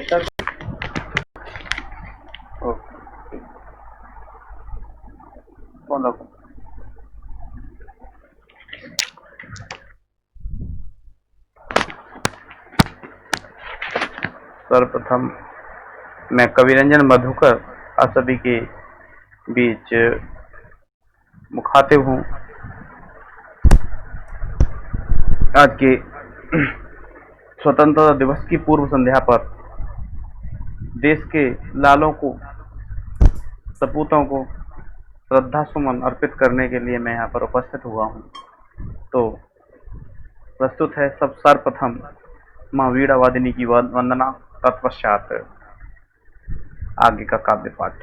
Sir. Follow. सर्वप्रथम मैं कविरंजन मधुकर आप सभी के बीच मुखातिब हूँ। आज के स्वतंत्रता दिवस की पूर्व संध्या पर देश के लालों को, सपूतों को श्रद्धा सुमन अर्पित करने के लिए मैं यहाँ पर उपस्थित हुआ हूँ। तो प्रस्तुत है सब सर्वप्रथम माँ वीणा वादिनी की वंदना, तत्पश्चात आगे का काव्य पाठ।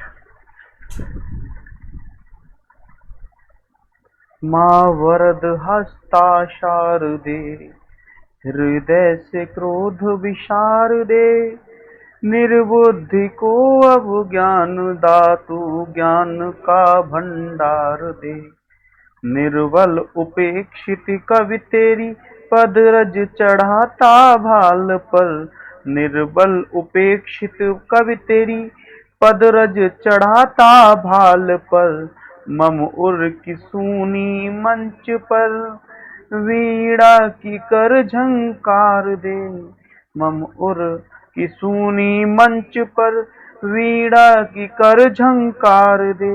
माँ वरद हस्ता शारदे, हृदय से क्रोध विशारदे, निर्बुद्धि को अब ज्ञान दातु, ज्ञान का भंडार दे। निर्बल उपेक्षित कवि तेरी, पद रज चढ़ाता भाल पर। निर्बल उपेक्षित कवि तेरी, पद रज चढ़ाता भाल पर। मम उर की सूनी मंच पर, वीणा की कर झंकार दे। मम उर की सूनी मंच पर, वीणा की कर झंकार दे।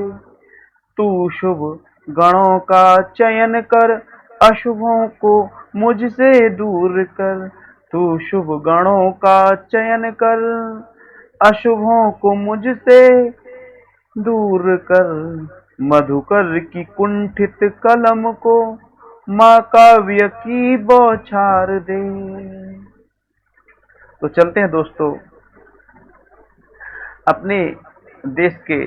तू शुभ गणों का चयन कर, अशुभों को मुझसे दूर कर। तू शुभ गणों का चयन कर, अशुभों को मुझसे दूर कर। मधुकर की कुंठित कलम को, माँ काव्य की बौछार दे। तो चलते हैं दोस्तों, अपने देश के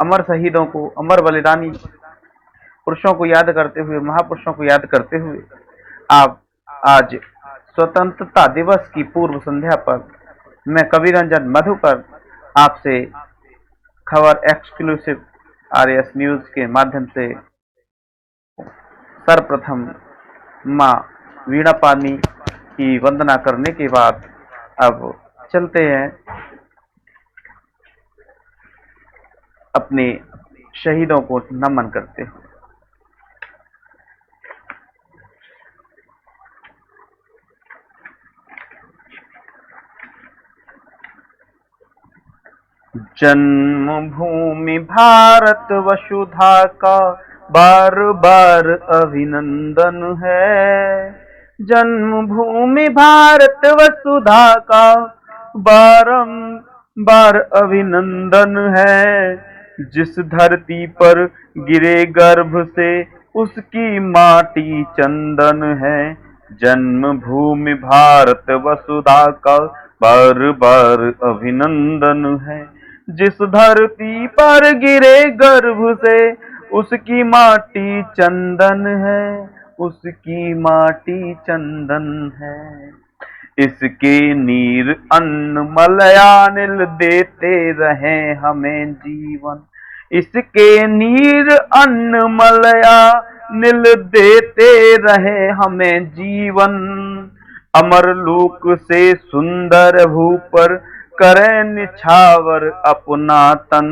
अमर शहीदों को, अमर बलिदानी पुरुषों को याद करते हुए, महापुरुषों को याद करते हुए, आप आज स्वतंत्रता दिवस की पूर्व संध्या पर मैं कविरंजन मधुकर आपसे खबर एक्सक्लूसिव आरएस न्यूज के माध्यम से सर्वप्रथम माँ वीणा पानी की वंदना करने के बाद अब चलते हैं अपने शहीदों को नमन करते हैं। जन्मभूमि भारत वसुधा का बार बार अभिनंदन है। जन्मभूमि भारत वसुधा का बारंबार अभिनंदन है। जिस धरती पर गिरे गर्भ से, उसकी माटी चंदन है। जन्मभूमि भारत वसुधा का बार बार अभिनंदन है। जिस धरती पर गिरे गर्भ से, उसकी माटी चंदन है, उसकी माटी चंदन है। इसके नीर अन्न मलयानिल देते रहे हमें जीवन। इसके नीर अन्न मलयानिल देते रहे हमें जीवन। अमर लोक से सुंदर भू पर करे निछावर अपना तन।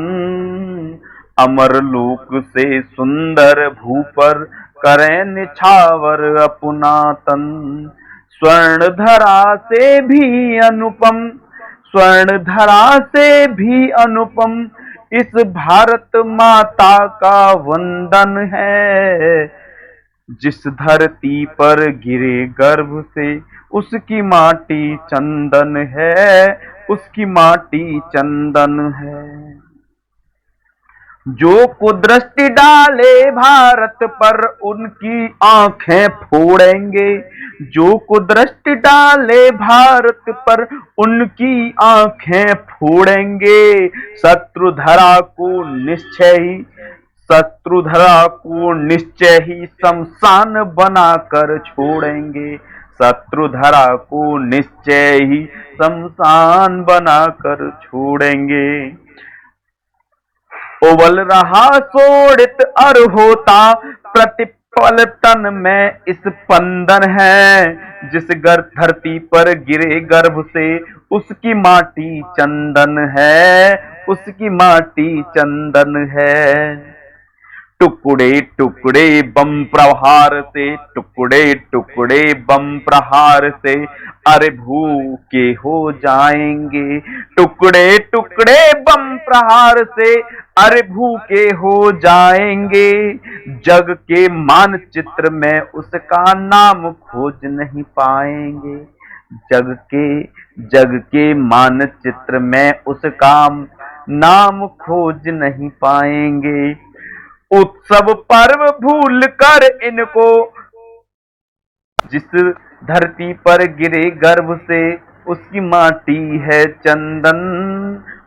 अमर लोक से सुंदर भू पर करे निछावर अपना तन। स्वर्ण धरा से भी अनुपम, स्वर्ण धरा से भी अनुपम, इस भारत माता का वंदन है। जिस धरती पर गिरे गर्भ से, उसकी माटी चंदन है, उसकी माटी चंदन है। जो कुदृष्टि डाले भारत पर, उनकी आंखें फोड़ेंगे। जो कुदृष्टि डाले भारत पर, उनकी आंखें फोड़ेंगे। शत्रुधरा को निश्चय ही, शत्रुधरा को निश्चय ही शमशान बनाकर छोड़ेंगे। शत्रुधरा को निश्चय ही शमशान बनाकर छोड़ेंगे। उबल रहा शोणित अर होता, प्रतिपल तन में इस स्पंदन है। जिस धरती पर गिरे गर्भ से उसकी माटी चंदन है, उसकी माटी चंदन है। टुकड़े टुकड़े बम प्रहार से, टुकड़े टुकड़े बम प्रहार से अरे भूखे हो जाएंगे। टुकड़े टुकड़े बम प्रहार से अरे भूखे हो जाएंगे। जग के मानचित्र में उसका नाम खोज नहीं पाएंगे। जग के मानचित्र में उसका नाम खोज नहीं पाएंगे। उत्सव पर्व भूल कर इनको, जिस धरती पर गिरे गर्भ से उसकी माटी है चंदन,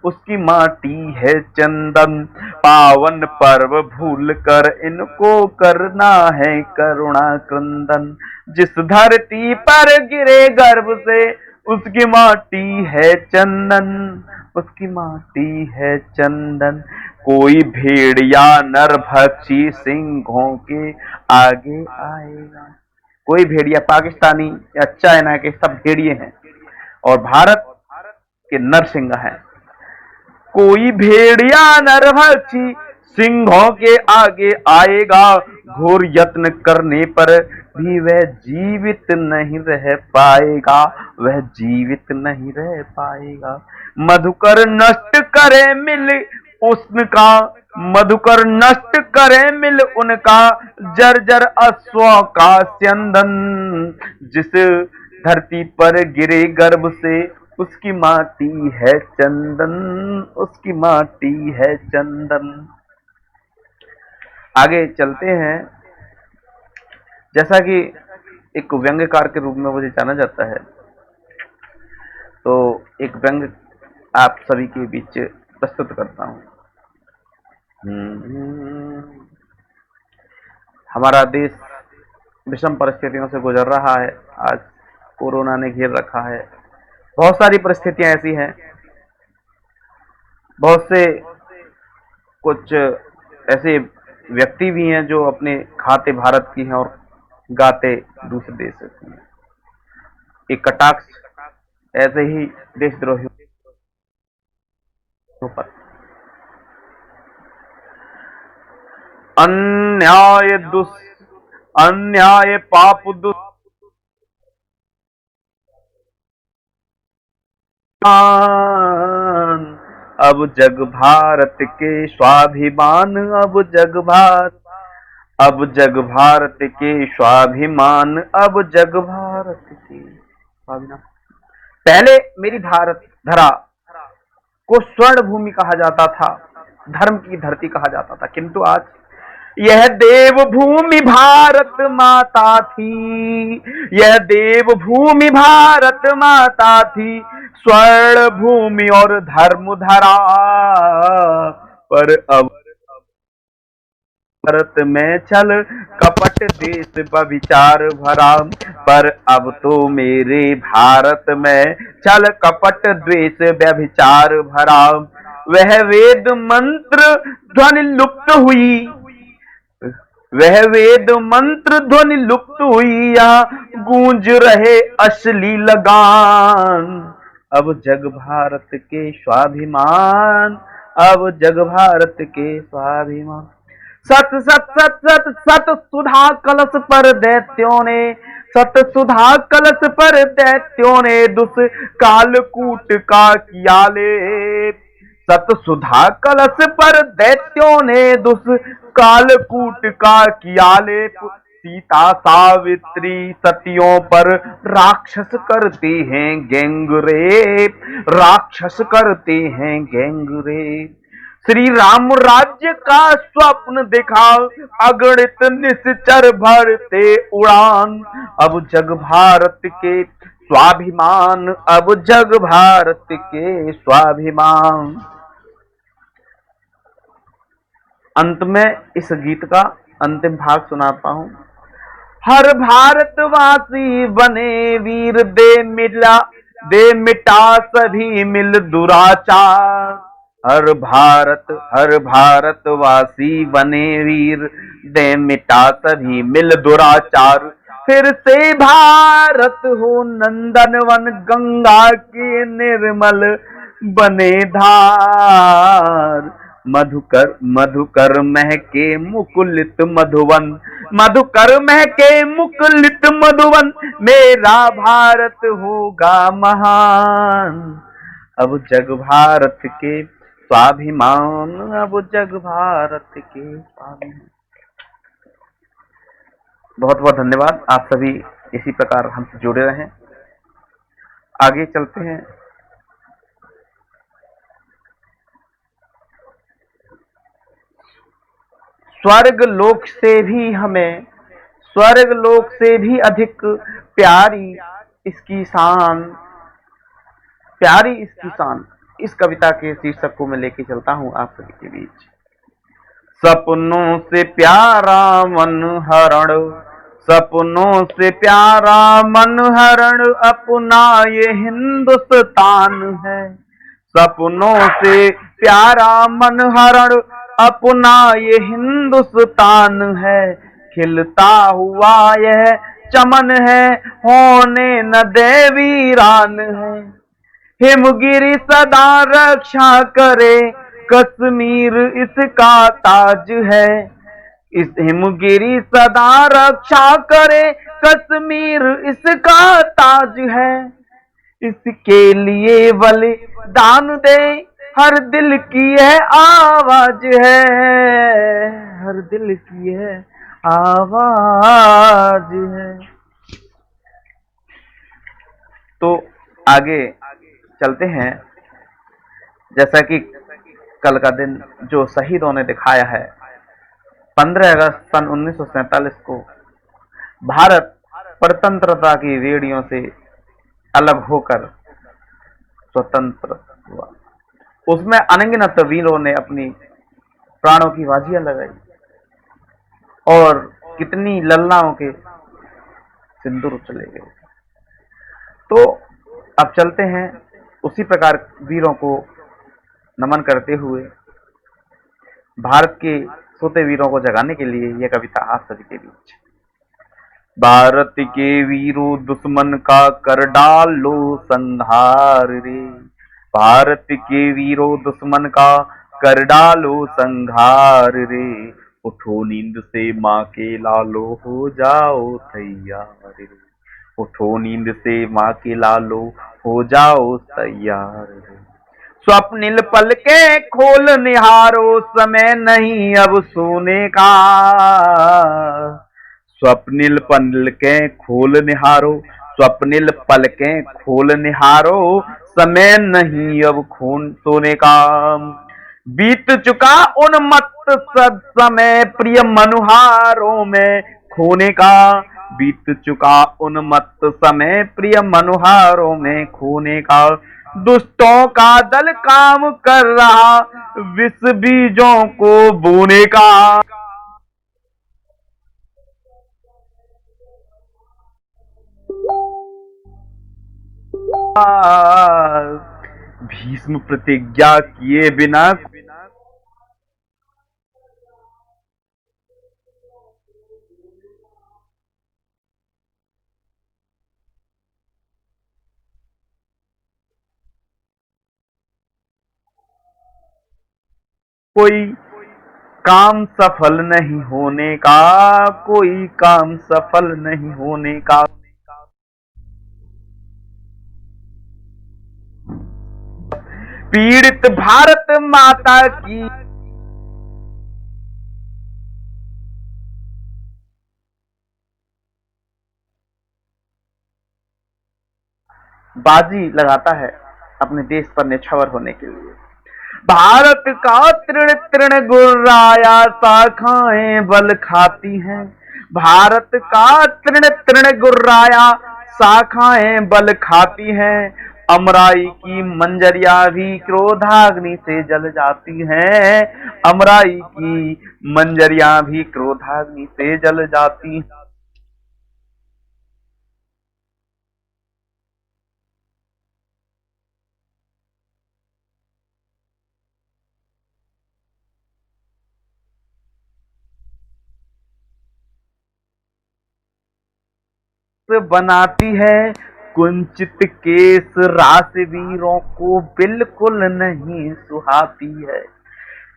उसकी माटी है चंदन। पावन पर्व भूल कर इनको करना है करुणा क्रंदन। जिस धरती पर गिरे गर्भ से उसकी माटी है चंदन, उसकी माटी है चंदन। कोई भेड़िया नरभक्षी सिंहों के आगे आएगा। कोई भेड़िया, पाकिस्तानी या चाइना के सब भेड़िए हैं और भारत के नरसिंह हैं। कोई भेड़िया नरभक्षी सिंहों के आगे आएगा। घोर यत्न करने पर भी वह जीवित नहीं रह पाएगा, वह जीवित नहीं रह पाएगा। मधुकर नष्ट करे मिल उसका, मधुकर नष्ट करे मिल उनका, जर्जर अश्वों का स्यंदन। जिस धरती पर गिरे गर्भ से उसकी माटी है चंदन, उसकी माटी है चंदन। आगे चलते हैं। जैसा कि एक व्यंग्यकार के रूप में मुझे जाना जाता है, तो एक व्यंग्य आप सभी के बीच प्रस्तुत करता हूं। हमारा देश विषम परिस्थितियों से गुजर रहा है। आज कोरोना ने घेर रखा है। बहुत सारी परिस्थितियां ऐसी हैं, बहुत से कुछ ऐसे व्यक्ति भी हैं जो अपने खाते भारत की हैं और गाते दूसरे देश की हैं। एक कटाक्ष ऐसे ही देशद्रोहियों पर। अन्याय पाप अब जग भारत के स्वाभिमान, अब जग भारत के स्वाभिमान, अब जग भारत के स्वाभिमान। पहले मेरी भारत धरा को स्वर्ण भूमि कहा जाता था, धर्म की धरती कहा जाता था, किंतु आज यह देवभूमि भारत माता थी, यह देवभूमि भारत माता थी। स्वर्ण भूमि और धर्म धरा पर अब भारत में छल कपट देश व्यभिचार भरा। पर अब तो मेरे भारत में छल कपट द्वेष व्यभिचार भरा। वह वेद मंत्र ध्वनि लुप्त हुई, वह वेद मंत्र ध्वनि लुप्त हुई, यहाँ गूंज रहे अश्लील गान। अब जग भारत के स्वाभिमान, अब जग भारत के स्वाभिमान। सत सत सत सत सत सुधा कलश पर दैत्यों ने, सत सुधा कलश पर दैत्यों ने दुष्कालकूट का किया लेप। सत सुधा कलश पर दैत्यों ने दुष्कालकूट का किया लेप। सीता सावित्री सतियों पर राक्षस करते हैं गैंगरेप, राक्षस करते हैं गैंगरेप। श्री राम राज्य का स्वप्न दिखा, अगणित निश्चर भरते उड़ान। अब जग भारत के स्वाभिमान, अब जग भारत के स्वाभिमान। अंत में इस गीत का अंतिम भाग सुनाता हूं। हर भारतवासी बने वीर, दे मिटा सभी मिल दुराचार। हर भारतवासी बने वीर, दे मिटा सभी मिल दुराचार। फिर से भारत हो नंदनवन, गंगा के निर्मल बने धार। मधुकर मधुकर महके मुकुलित मधुवन, मधुकर महके मुकुलित मधुवन, मेरा भारत होगा महान। अब जग भारत के स्वाभिमान, अब जग भारत के स्वाभिमान। बहुत बहुत धन्यवाद। आप सभी इसी प्रकार हमसे जुड़े रहें। आगे चलते हैं। स्वर्ग लोक से भी हमें, स्वर्ग लोक से भी अधिक प्यारी इसकी शान, प्यारी इसकी शान। इस कविता के शीर्षक को मैं लेके चलता हूं आप सभी के बीच। सपनों से प्यारा मन हरण, सपनों से प्यारा मन हरण, अपना ये हिंदुस्तान है। सपनों से प्यारा मन हरण, अपना ये हिंदुस्तान है। खिलता हुआ यह चमन है, होने न दे वीरान है। हिमगिरी सदा रक्षा करे, कश्मीर इसका ताज है। इस हिमगिरी सदा रक्षा करे, कश्मीर इसका ताज है। इसके लिए बलिदान दे, हर दिल की यह आवाज है, हर दिल की यह आवाज है। तो आगे चलते हैं। जैसा कि कल का दिन जो शहीदों ने दिखाया है, 15 अगस्त सन 1947 को भारत स्वतंत्रता की बेड़ियों से अलग होकर स्वतंत्र हुआ। उसमें अनगिनत वीरों ने अपनी प्राणों की बाजियां लगाई और कितनी लल्लाओं के सिंदूर चले गए। तो अब चलते हैं उसी प्रकार वीरों को नमन करते हुए, भारत के सोते वीरों को जगाने के लिए यह कविता आप सभी के बीच। भारत के वीरों दुश्मन का कर डालो संहार रे, भारत के वीरों दुश्मन का कर डालो संहार रे। उठो नींद से माँ के लालो, हो जाओ तैयार रे। उठो नींद से माँ के लालो, हो जाओ तैयार रे। स्वप्निल पल के खोल निहारो, समय नहीं अब सोने का। स्वप्निल पल के खोल निहारो, स्वप्निल पल के खोल निहारो, समय नहीं अब खून सोने का। बीत चुका उन्मत्त सद समय, प्रिय मनुहारों में खोने का। बीत चुका उन्मत्त समय, प्रिय मनुहारों में खोने का। दुष्टों का दल काम कर रहा, विष बीजों को बोने का। भीष्म प्रतिज्ञा किए बिना कोई काम सफल नहीं होने का, कोई काम सफल नहीं होने का। पीड़ित भारत माता की बाजी लगाता है अपने देश पर निछावर होने के लिए। भारत का तृण तृण गुर्राया, शाखाएं बल खाती हैं। भारत का तृण तृण गुर्राया, शाखाएं बल खाती हैं। अमराई की मंजरिया भी क्रोधाग्नि से जल जाती हैं। अमराई की मंजरिया भी क्रोधाग्नि से जल जाती हैं। बनाती है, कुंचित केस राशि को बिल्कुल नहीं सुहाती है।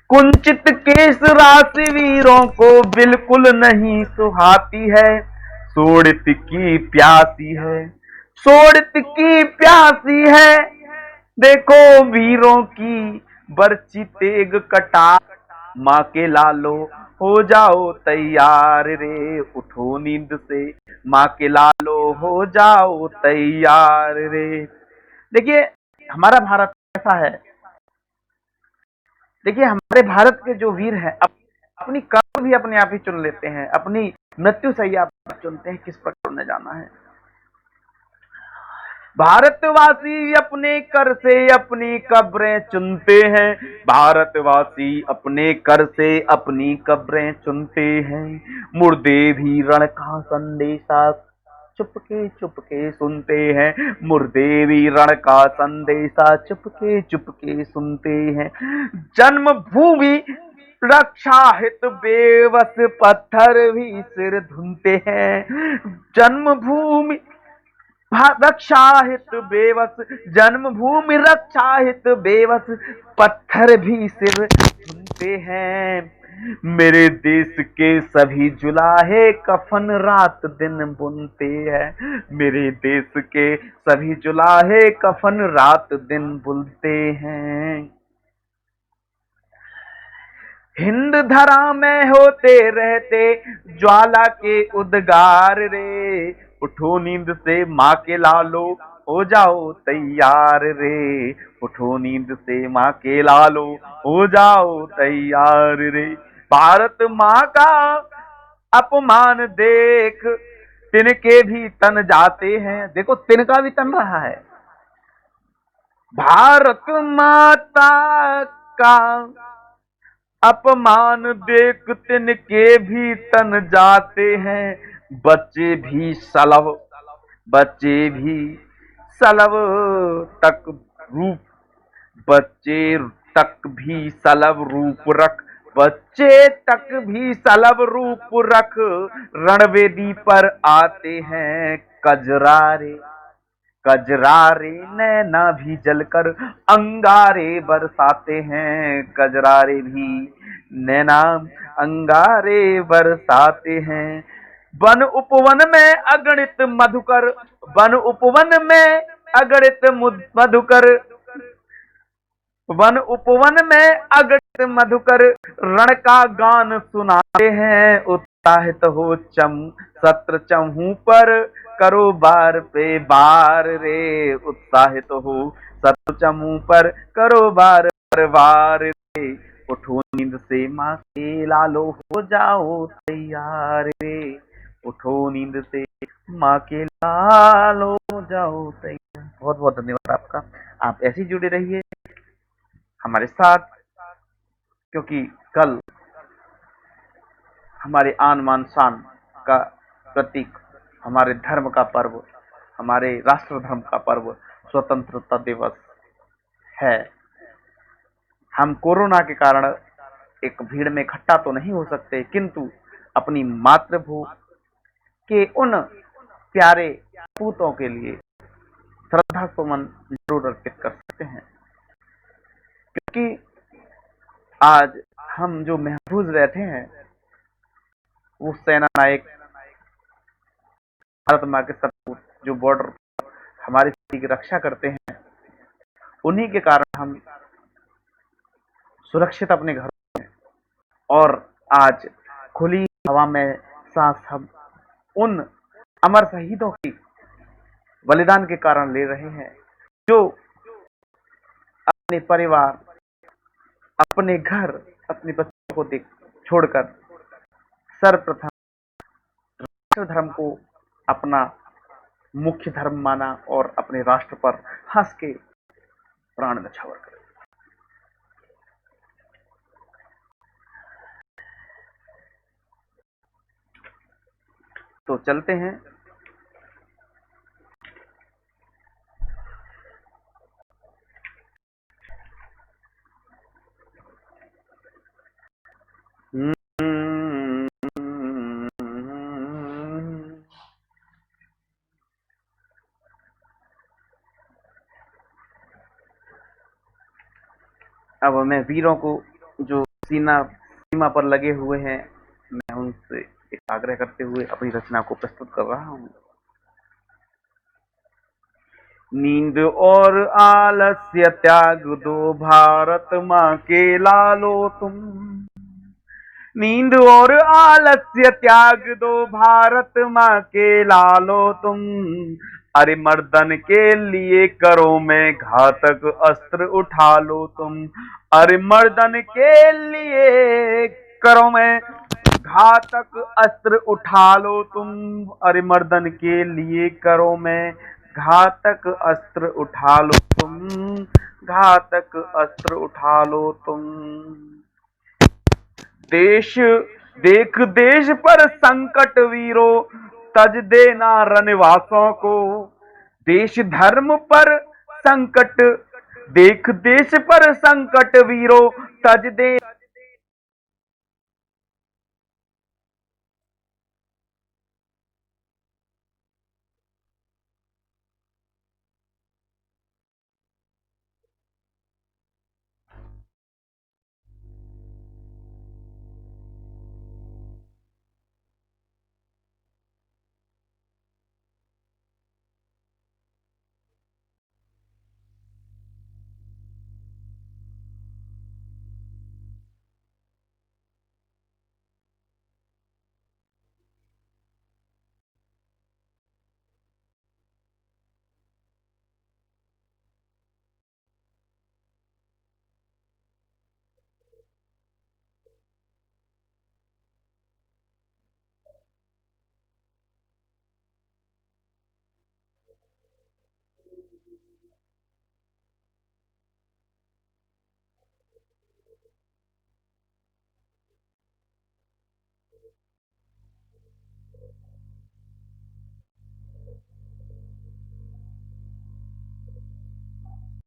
कुंचित केस राशि को बिल्कुल नहीं सुहाती है, सोड़ित की प्यासी है, सोड़ित की प्यासी है। देखो वीरों की बरछी तेग कटार, माँ के लालो हो जाओ तैयार रे, उठो नींद से माँ के लालो हो जाओ तैयार रे। देखिए हमारा भारत ऐसा है, देखिए हमारे भारत के जो वीर हैं अपनी कर्म भी अपने आप ही चुन लेते हैं, अपनी मृत्यु सैया चुनते हैं किस प्रकार उन्हें जाना है। भारतवासी अपने कर से अपनी कब्रें चुनते हैं, भारतवासी अपने कर से अपनी कब्रें चुनते हैं। मुर्दे भी रण का संदेशा चुपके चुपके सुनते हैं, मुर्दे भी रण का संदेशा चुपके चुपके सुनते हैं। जन्मभूमि रक्षा हित बेबस पत्थर भी सिर धुनते हैं, जन्मभूमि रक्षा हित बेबस, जन्मभूमि रक्षा हित बेबस पत्थर भी सिर धुनते हैं। मेरे देश के सभी जुलाहे कफन रात दिन बुनते हैं, मेरे देश के सभी जुलाहे कफन रात दिन बुनते हैं। हिंद धरा में होते रहते ज्वाला के उद्गार रे, उठो नींद से माँ के लालो हो जाओ तैयार रे, उठो नींद से माँ के लालो हो जाओ तैयार रे। भारत माँ का अपमान देख तिनके भी तन जाते हैं, देखो तिनका भी तन रहा है। भारत माता का अपमान देख तिनके भी तन जाते हैं, बच्चे भी सलव, बच्चे भी सलव तक रूप, बच्चे तक भी सलव रूप रख, बच्चे तक भी सलव रूप रख रणवेदी पर आते हैं कजरारे, कजरारे नैना भी जलकर अंगारे बरसाते हैं, कजरारे भी नैना अंगारे बरसाते हैं। वन उपवन में अगणित मधुकर, वन उपवन में अगणित मधुकर, वन उपवन में अगणित मधुकर रण का गान सुनाते हैं। उत्साहित हो चम सत्र चमू पर करो बार पे बार रे, उत्साहित हो सत्र चमू पर करो बार पर बार रे, उठो नींद से माँ के लालो हो जाओ तैयार रे, उठो नींद से माँ के लालो हो जाओ तैयार। बहुत बहुत धन्यवाद आपका, आप ऐसे जुड़े रहिए हमारे साथ, क्योंकि कल हमारे आन मान शान का प्रतीक, हमारे धर्म का पर्व, हमारे राष्ट्र धर्म का पर्व स्वतंत्रता दिवस है। हम कोरोना के कारण एक भीड़ में इकट्ठा तो नहीं हो सकते, किंतु अपनी मातृभूमि के उन प्यारे पूतों के लिए श्रद्धा सुमन जरूर अर्पित कर सकते हैं, क्योंकि आज हम जो महफूज रहते हैं वो सेना नायक, भारत माँ के सपूत जो बॉर्डर हमारी की रक्षा करते हैं, उन्हीं के कारण हम सुरक्षित अपने घर में, और आज खुली हवा में सांस हम उन अमर शहीदों की बलिदान के कारण ले रहे हैं, जो अपने परिवार, अपने घर, अपने बच्चों को देख छोड़कर सर्वप्रथम राष्ट्र धर्म को अपना मुख्य धर्म माना और अपने राष्ट्र पर हंस के प्राण न्यौछावर करे। तो चलते हैं। अब मैं वीरों को जो सीमा पर लगे हुए हैं, मैं उनसे एक आग्रह करते हुए अपनी रचना को प्रस्तुत कर रहा हूँ। नींद और आलस्य त्याग दो, भारत माँ के लालो तुम। नींद और आलस्य त्याग दो, भारत माँ के लालो तुम। अरे मर्दन के लिए करो में घातक अस्त्र उठा लो तुम। अरे मर्दन के लिए करो में घातक अस्त्र उठा लो तुम। अरे मर्दन के लिए करो में घातक अस्त्र उठा लो तुम। घातक अस्त्र उठा लो तुम। देश देख देश पर संकट वीरो, तज देना रनवासों को। देश धर्म पर संकट, देख देश पर संकट वीरो, तज दे